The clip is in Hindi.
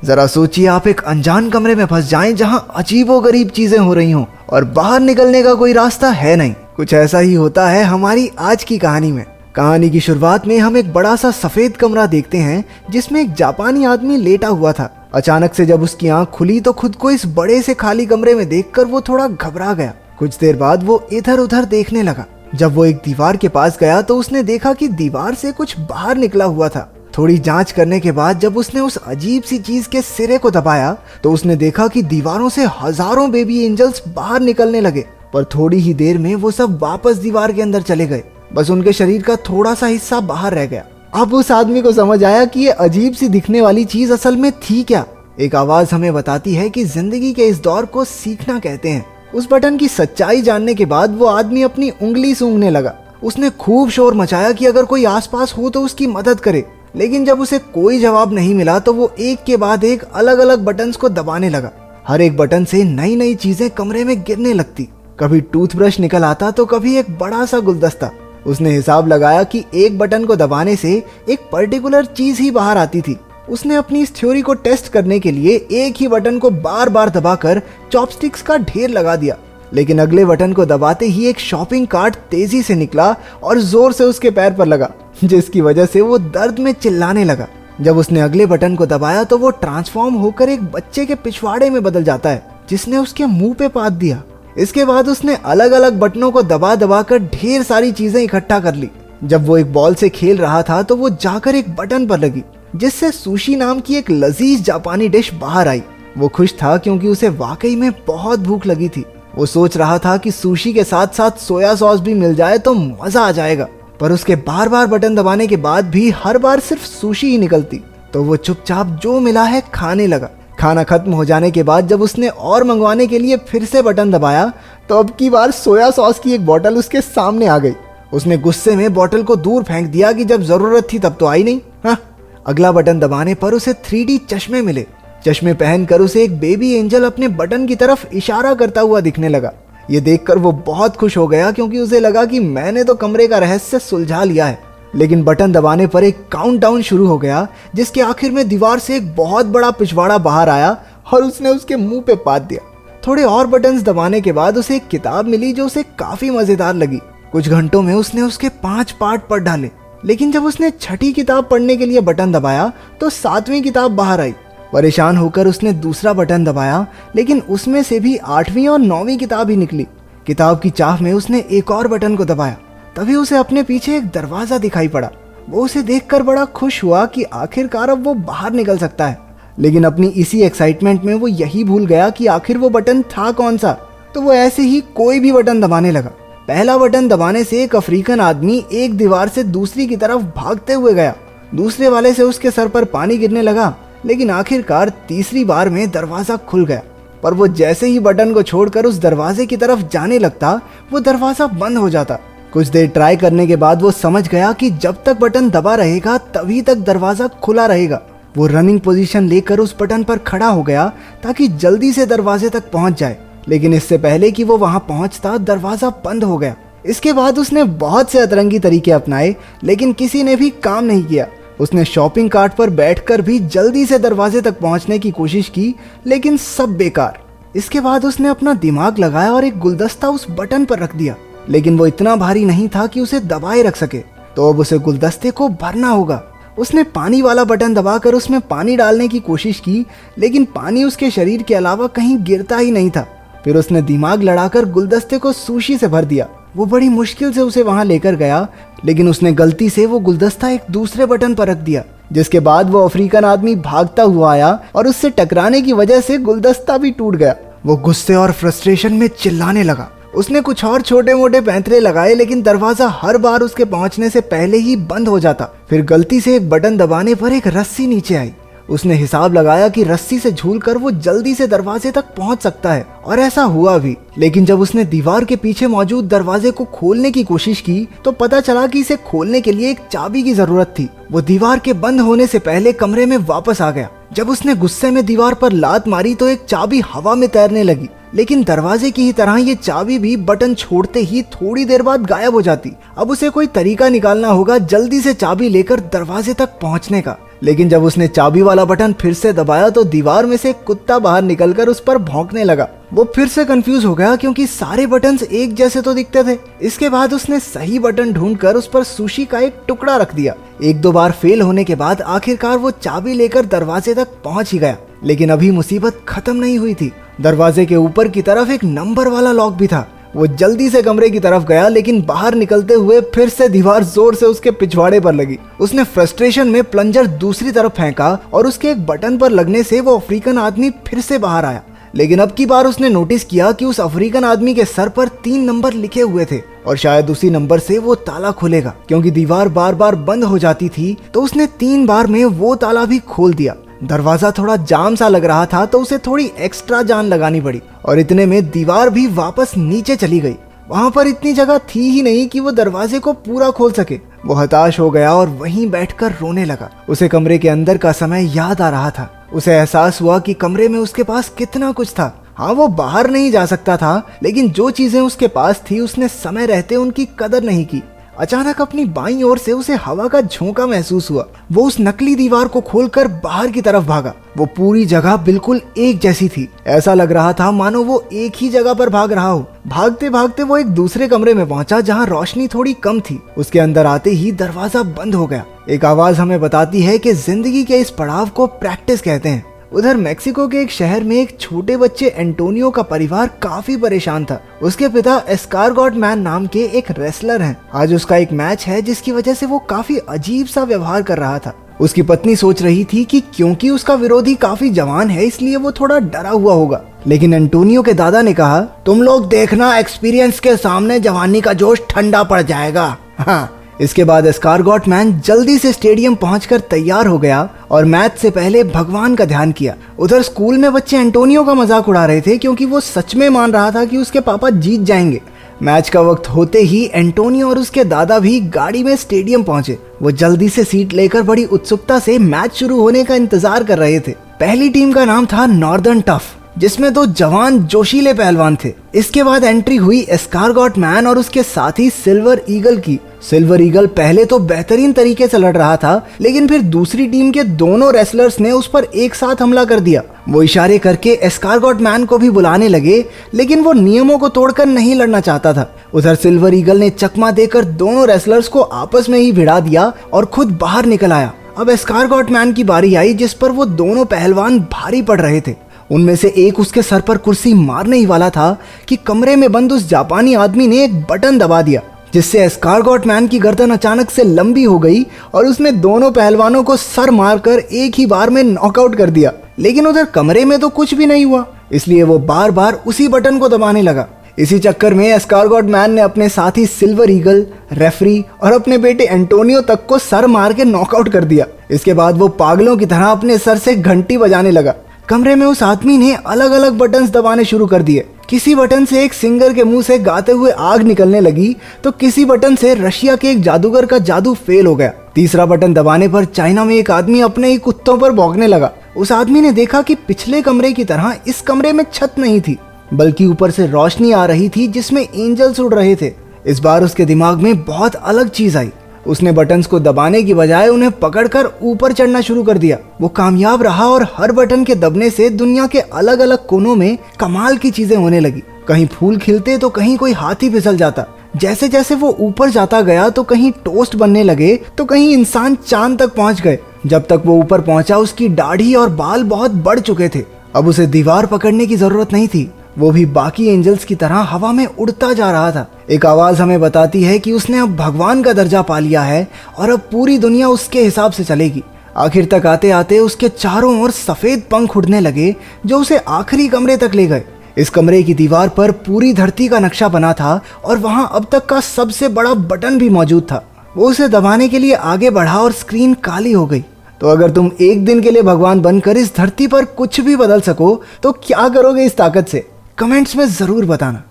जरा सोचिए, आप एक अनजान कमरे में फंस जाएं जहां अजीबोगरीब चीजें हो रही हों और बाहर निकलने का कोई रास्ता है नहीं। कुछ ऐसा ही होता है हमारी आज की कहानी में। कहानी की शुरुआत में हम एक बड़ा सा सफेद कमरा देखते हैं जिसमें एक जापानी आदमी लेटा हुआ था। अचानक से जब उसकी आंख खुली तो खुद को इस बड़े से खाली कमरे में देखकर वो थोड़ा घबरा गया। कुछ देर बाद वो इधर उधर देखने लगा। जब वो एक दीवार के पास गया तो उसने देखा कि दीवार से कुछ बाहर निकला हुआ था। थोड़ी जांच करने के बाद जब उसने उस अजीब सी चीज के सिरे को दबाया तो उसने देखा कि दीवारों से हजारों बेबी एंजल्स बाहर निकलने लगे, पर थोड़ी ही देर में वो सब वापस दीवार के अंदर चले गए। बस उनके शरीर का थोड़ा सा हिस्सा बाहर रह गया। अब उस आदमी को समझ आया कि ये अजीब सी दिखने वाली चीज असल में थी क्या। एक आवाज हमें बताती है कि जिंदगी के इस दौर को सीखना कहते हैं। उस बटन की सच्चाई जानने के बाद वो आदमी अपनी उंगली सूंघने लगा। उसने खूब शोर मचाया कि अगर कोई आसपास हो तो उसकी मदद करे, लेकिन जब उसे कोई जवाब नहीं मिला तो वो एक के बाद एक अलग अलग बटन्स को दबाने लगा। हर एक बटन से नई नई चीजें कमरे में गिरने लगती। कभी टूथब्रश निकल आता तो कभी एक बड़ा सा गुलदस्ता। उसने हिसाब लगाया कि एक बटन को दबाने से एक पर्टिकुलर चीज ही बाहर आती थी। उसने अपनी इस थ्योरी को टेस्ट करने के लिए एक ही बटन को बार बार दबाकर चॉपस्टिक्स का ढेर लगा दिया, लेकिन अगले बटन को दबाते ही एक शॉपिंग कार्ट तेजी से निकला और जोर से उसके पैर पर लगा, जिसकी वजह से वो दर्द में चिल्लाने लगा। जब उसने अगले बटन को दबाया तो वो ट्रांसफॉर्म होकर एक बच्चे के पिछवाड़े में बदल जाता है जिसने उसके मुंह पे पाद दिया। इसके बाद उसने अलग अलग बटनों को दबा दबा कर ढेर सारी चीजें इकट्ठा कर ली। जब वो एक बॉल से खेल रहा था तो वो जाकर एक बटन पर लगी जिससे सुशी नाम की एक लजीज जापानी डिश बाहर आई। वो खुश था क्योंकि उसे वाकई में बहुत भूख लगी थी। वो सोच रहा था कि सुशी के साथ साथ सोया सॉस भी मिल जाए तो मजा आ जाएगा, पर उसके बार बार बटन दबाने के बाद भी हर बार सिर्फ सुशी ही निकलती, तो वो चुपचाप जो मिला है खाने लगा। खाना खत्म हो जाने के बाद जब उसने और मंगवाने के लिए फिर से बटन दबाया तो अब की बार सोया सॉस की एक बोतल उसके सामने आ गई। उसने गुस्से में बोतल को दूर फेंक दिया कि जब जरूरत थी तब तो आई नहीं। हाँ, अगला बटन दबाने पर उसे 3D चश्मे मिले। चश्मे पहनकर उसे एक बेबी एंजल अपने बटन की तरफ इशारा करता हुआ दिखने लगा। ये देखकर वो बहुत खुश हो गया क्योंकि उसे लगा कि मैंने तो कमरे का रहस्य सुलझा लिया है। लेकिन बटन दबाने पर एक काउंटडाउन शुरू हो गया जिसके आखिर में दीवार से एक बहुत बड़ा पिछवाड़ा बाहर आया और उसने उसके मुंह पे पाद दिया। थोड़े और बटन्स दबाने के बाद उसे एक किताब मिली जो उसे काफी मजेदार लगी। कुछ घंटों में उसने उसके 5 पार्ट पढ़ डाले, लेकिन जब उसने छठी किताब पढ़ने के लिए बटन दबाया तो 7वीं किताब बाहर आई। परेशान होकर उसने दूसरा बटन दबाया, लेकिन उसमें से भी 8वीं और 9वीं किताब ही निकली। किताब की चाह में उसने एक और बटन को दबाया, तभी उसे अपने पीछे एक दरवाजा दिखाई पड़ा। वो उसे देखकर बड़ा खुश हुआ कि आखिरकार अब वो बाहर निकल सकता है, लेकिन अपनी इसी एक्साइटमेंट में वो यही भूल गया कि आखिर वो बटन था कौन सा। तो वो ऐसे ही कोई भी बटन दबाने लगा। पहला बटन दबाने से एक अफ्रीकन आदमी एक दीवार से दूसरी की तरफ भागते हुए गया। दूसरे वाले से उसके सर पर पानी गिरने लगा, लेकिन आखिरकार तीसरी बार में दरवाजा खुल गया। पर वो जैसे ही बटन को छोड़कर उस दरवाजे की तरफ जाने लगता वो दरवाजा बंद हो जाता। कुछ देर ट्राई करने के बाद वो समझ गया कि जब तक बटन दबा रहेगा तभी तक दरवाजा खुला रहेगा। वो रनिंग पोजीशन लेकर उस बटन पर खड़ा हो गया ताकि जल्दी से दरवाजे तक पहुंच जाए, लेकिन इससे पहले कि वो वहां पहुंचता दरवाजा बंद हो गया। इसके बाद उसने बहुत से अतरंगी तरीके अपनाए, लेकिन किसी ने भी काम नहीं किया। उसने शॉपिंग कार्ट पर बैठकर भी जल्दी से दरवाजे तक पहुंचने की कोशिश की, लेकिन सब बेकार। इसके बाद उसने अपना दिमाग लगाया और एक गुलदस्ता उस बटन पर रख दिया, लेकिन वो इतना भारी नहीं था कि उसे दबाए रख सके, तो अब उसे गुलदस्ते को भरना होगा। उसने पानी वाला बटन दबाकर उसमें पानी डालने की कोशिश की, लेकिन पानी उसके शरीर के अलावा कहीं गिरता ही नहीं था। फिर उसने दिमाग लड़ाकर गुलदस्ते को सुशी से भर दिया। वो बड़ी मुश्किल से उसे वहां लेकर गया, लेकिन उसने गलती से वो गुलदस्ता एक दूसरे बटन पर रख दिया, जिसके बाद वो अफ्रीकन आदमी भागता हुआ आया और उससे टकराने की वजह से गुलदस्ता भी टूट गया। वो गुस्से और फ्रस्ट्रेशन में चिल्लाने लगा। उसने कुछ और छोटे मोटे पैंतरे लगाए, लेकिन दरवाजा हर बार उसके पहुंचने से पहले ही बंद हो जाता। फिर गलती से एक बटन दबाने पर एक रस्सी नीचे आई। उसने हिसाब लगाया कि रस्सी से झूलकर वो जल्दी से दरवाजे तक पहुंच सकता है, और ऐसा हुआ भी। लेकिन जब उसने दीवार के पीछे मौजूद दरवाजे को खोलने की कोशिश की तो पता चला कि इसे खोलने के लिए एक चाबी की जरूरत थी। वो दीवार के बंद होने से पहले कमरे में वापस आ गया। जब उसने गुस्से में दीवार पर लात मारी तो एक चाबी हवा में तैरने लगी, लेकिन दरवाजे की ही तरह ये चाबी भी बटन छोड़ते ही थोड़ी देर बाद गायब हो जाती। अब उसे कोई तरीका निकालना होगा जल्दी से चाबी लेकर दरवाजे तक पहुंचने का, लेकिन जब उसने चाबी वाला बटन फिर से दबाया तो दीवार में से एक कुत्ता बाहर निकलकर उस पर भौंकने लगा। वो फिर से कंफ्यूज हो गया क्योंकि सारे बटन्स एक जैसे तो दिखते थे। इसके बाद उसने सही बटन ढूंढकर उस पर सुशी का एक टुकड़ा रख दिया। एक दो बार फेल होने के बाद आखिरकार वो चाबी लेकर दरवाजे तक पहुंच ही गया। लेकिन अभी मुसीबत खत्म नहीं हुई थी। दरवाजे के ऊपर की तरफ एक नंबर वाला लॉक भी था। वो जल्दी से कमरे की तरफ गया, लेकिन बाहर निकलते हुए फिर से दीवार जोर से उसके पिछवाड़े पर लगी। उसने फ्रस्ट्रेशन में प्लंजर दूसरी तरफ फेंका और उसके एक बटन पर लगने से वो अफ्रीकन आदमी फिर से बाहर आया। लेकिन अब की बार उसने नोटिस किया कि उस अफ्रीकन आदमी के सर पर 3 नंबर लिखे हुए थे और शायद उसी नंबर से वो ताला खुलेगा। क्योंकि दीवार बार बार बंद हो जाती थी तो उसने 3 बार में वो ताला भी खोल दिया। दरवाजा थोड़ा जाम सा लग रहा था तो उसे थोड़ी एक्स्ट्रा जान लगानी पड़ी और इतने में दीवार भी वापस नीचे चली गई। वहां पर इतनी जगह थी ही नहीं कि वो दरवाजे को पूरा खोल सके। वो हताश हो गया और वहीं बैठकर रोने लगा। उसे कमरे के अंदर का समय याद आ रहा था। उसे एहसास हुआ कि कमरे में उसके पास कितना कुछ था। हाँ, वो बाहर नहीं जा सकता था, लेकिन जो चीजें उसके पास थी उसने समय रहते उनकी कदर नहीं की। अचानक अपनी बाईं ओर से उसे हवा का झोंका महसूस हुआ। वो उस नकली दीवार को खोलकर बाहर की तरफ भागा। वो पूरी जगह बिल्कुल एक जैसी थी। ऐसा लग रहा था मानो वो एक ही जगह पर भाग रहा हो। भागते भागते वो एक दूसरे कमरे में पहुंचा जहां रोशनी थोड़ी कम थी। उसके अंदर आते ही दरवाजा बंद हो गया। एक आवाज हमें बताती है कि जिंदगी के इस पड़ाव को प्रैक्टिस कहते हैं। उधर मेक्सिको के एक शहर में एक छोटे बच्चे एंटोनियो का परिवार काफी परेशान था। उसके पिता एस्कारगॉट मैन नाम के एक रेसलर हैं। आज उसका एक मैच है जिसकी वजह से वो काफी अजीब सा व्यवहार कर रहा था। उसकी पत्नी सोच रही थी कि क्योंकि उसका विरोधी काफी जवान है इसलिए वो थोड़ा डरा हुआ होगा। लेकिन एंटोनियो के दादा ने कहा, तुम लोग देखना, एक्सपीरियंस के सामने जवानी का जोश ठंडा पड़ जाएगा। हाँ। इसके बाद एस्कारगॉट मैन जल्दी से स्टेडियम पहुंचकर तैयार हो गया और मैच से पहले भगवान का ध्यान किया। उधर स्कूल में बच्चे एंटोनियो का मजाक उड़ा रहे थे क्योंकि वो सच में मान रहा था कि उसके पापा जीत जाएंगे। मैच का वक्त होते ही एंटोनियो और उसके दादा भी गाड़ी में स्टेडियम पहुंचे। वो जल्दी से सीट लेकर बड़ी उत्सुकता से मैच शुरू होने का इंतजार कर रहे थे। पहली टीम का नाम था नॉर्दर्न टफ, जिसमें 2 जवान जोशीले पहलवान थे। इसके बाद एंट्री हुई एस्कारगॉट मैन और उसके साथी सिल्वर ईगल की। सिल्वर ईगल पहले तो बेहतरीन तरीके से लड़ रहा था, लेकिन फिर दूसरी टीम के दोनों रेसलर्स ने उस पर एक साथ हमला कर दिया। वो इशारे करके एस्कारगॉट मैन को भी बुलाने लगे, लेकिन वो नियमों को तोड़कर नहीं लड़ना चाहता था। उधर सिल्वर ईगल ने चकमा देकर दोनों रेसलर्स को आपस में ही भिड़ा दिया और खुद बाहर निकल आया। अब एस्कारगॉट मैन की बारी आई, जिस पर वो दोनों पहलवान भारी पड़ रहे थे। उनमें से एक उसके सर पर कुर्सी मारने ही वाला था कि कमरे में बंद उस जापानी आदमी ने एक बटन दबा दिया, जिससे एस्कारगॉट मैन की गर्दन अचानक से लंबी हो गई और उसने दोनों पहलवानों को सर मारकर एक ही बार में नॉकआउट कर दिया। लेकिन उधर कमरे में तो कुछ भी नहीं हुआ, इसलिए वो बार बार उसी बटन को दबाने लगा। इसी चक्कर में एस्कारगॉट मैन ने अपने साथी सिल्वर ईगल, रेफरी और अपने बेटे एंटोनियो तक को सर मार के नॉकआउट कर दिया। इसके बाद वो पागलों की तरह अपने सर से घंटी बजाने लगा। कमरे में उस आदमी ने अलग अलग बटन्स दबाने शुरू कर दिए। किसी बटन से एक सिंगर के मुंह से गाते हुए आग निकलने लगी तो किसी बटन से रशिया के एक जादूगर का जादू फेल हो गया। तीसरा बटन दबाने पर चाइना में एक आदमी अपने ही कुत्तों पर भौंकने लगा। उस आदमी ने देखा कि पिछले कमरे की तरह इस कमरे में छत नहीं थी, बल्कि ऊपर से रोशनी आ रही थी जिसमें एंजल्स उड़ रहे थे। इस बार उसके दिमाग में बहुत अलग चीज आई। उसने बटन्स को दबाने की बजाय उन्हें पकड़कर ऊपर चढ़ना शुरू कर दिया। वो कामयाब रहा और हर बटन के दबने से दुनिया के अलग अलग कोनों में कमाल की चीजें होने लगी। कहीं फूल खिलते तो कहीं कोई हाथी फिसल जाता। जैसे जैसे वो ऊपर जाता गया तो कहीं टोस्ट बनने लगे तो कहीं इंसान चांद तक पहुंच गए। जब तक वो ऊपर पहुंचा उसकी दाढ़ी और बाल बहुत बढ़ चुके थे। अब उसे दीवार पकड़ने की जरूरत नहीं थी, वो भी बाकी एंजल्स की तरह हवा में उड़ता जा रहा था। एक आवाज हमें बताती है कि उसने अब भगवान का दर्जा पा लिया है और अब पूरी दुनिया उसके हिसाब से चलेगी। आखिर तक आते आते उसके चारों ओर सफेद पंख उड़ने लगे जो उसे आखिरी कमरे तक ले गए। इस कमरे की दीवार पर पूरी धरती का नक्शा बना था और वहां अब तक का सबसे बड़ा बटन भी मौजूद था। वो उसे दबाने के लिए आगे बढ़ा और स्क्रीन काली हो गई। तो अगर तुम एक दिन के लिए भगवान बनकर इस धरती पर कुछ भी बदल सको तो क्या करोगे इस ताकत से? कमेंट्स में जरूर बताना।